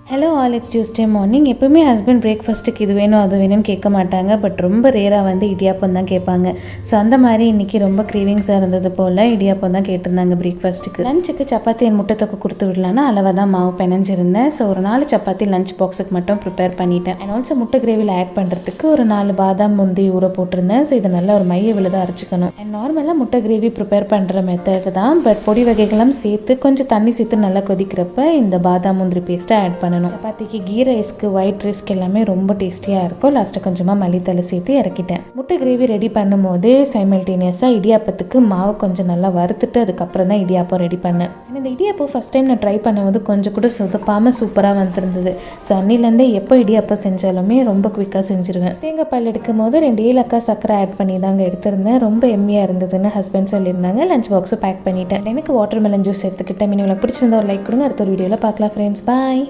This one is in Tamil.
Hello all, it's Tuesday morning. எப்போவுமே ஹஸ்பண்ட் பிரேக்ஃபாஸ்ட்டுக்கு இது வேணும் அது வேணும்னு கேட்க மாட்டாங்க. பட் ரொம்ப ரேராக வந்து இடியாப்பம் தான் கேட்பாங்க. ஸோ அந்த மாதிரி இன்றைக்கி ரொம்ப க்ரேவிங்ஸாக இருந்தது போல் இடியாப்பம் தான் கேட்டிருந்தாங்க பிரேக்ஃபாஸ்ட்டுக்கு. லஞ்சுக்கு சப்பாத்தி என் முட்டை தொக்கு கொடுத்து விடலான்னா அளவாக தான் மாவு பிணைஞ்சிருந்தேன். ஸோ ஒரு 4 சப்பாத்தி லஞ்ச் பாக்ஸுக்கு மட்டும் ப்ரிப்பேர் பண்ணிட்டேன். அண்ட் ஆல்சோ முட்டை கிரேவியில் ஆட் பண்ணுறதுக்கு ஒரு 4 பாதாம் முந்தி ஊற போட்டிருந்தேன். ஸோ இதை நல்லா ஒரு மைய விழுத அரைச்சிக்கணும். அண்ட் நார்மலாக முட்டை கிரேவி ப்ரிப்பேர் பண்ணுற மெத்தட் தான். பட் பொடி வகைகளும் சேர்த்து கொஞ்சம் தண்ணி சேர்த்து நல்லா கொதிக்கிறப்ப இந்த பாதாம் முந்திரி பேஸ்ட்டை ஆட் பண்ணணும். சப்பாத்திக்கு கீ ரைஸ்க்கு ஒயிட் ரைஸ்க்கு எல்லாமே ரொம்ப டேஸ்டியாக இருக்கும். லாஸ்ட்டாக கொஞ்சமாக மல்லித்தலை சேர்த்து இறக்கிட்டேன். முட்டை கிரேவி ரெடி பண்ணும்போது சைமல்டேனியஸாக இடியாப்பத்துக்கு மாவு கொஞ்சம் நல்லா வறுத்துட்டு அதுக்கப்புறம் தான் இடியாப்பம் ரெடி பண்ணேன். இந்த இடியாப்பம் ஃபஸ்ட் டைம் நான் ட்ரை பண்ணும்போது கொஞ்சம் கூட சொதப்பாமல் சூப்பராக வந்துருந்தது. ஸோ அன்னிலேருந்தே எப்போ இடியாப்பம் செஞ்சாலுமே ரொம்ப குவிக்காக செஞ்சுருவேன். தேங்காய் பால் எடுக்கும் போது 2 ஏலக்காய் சக்கரை ஆட் பண்ணி தாங்க எடுத்திருந்தேன். ரொம்ப எம்மியாக இருந்ததுன்னு ஹஸ்பண்ட் சொல்லியிருந்தாங்க. லஞ்ச் பாக்ஸும் பேக் பண்ணிட்டேன். எனக்கு வாட்டர் மெலன் ஜூஸ் எடுத்துக்கிட்டேன். உங்களுக்கு பிடிச்சிருந்தா ஒரு லைக் கொடுங்க. அடுத்த ஒரு வீடியோவில் பார்க்கலாம் ஃப்ரெண்ட்ஸ். பாய்.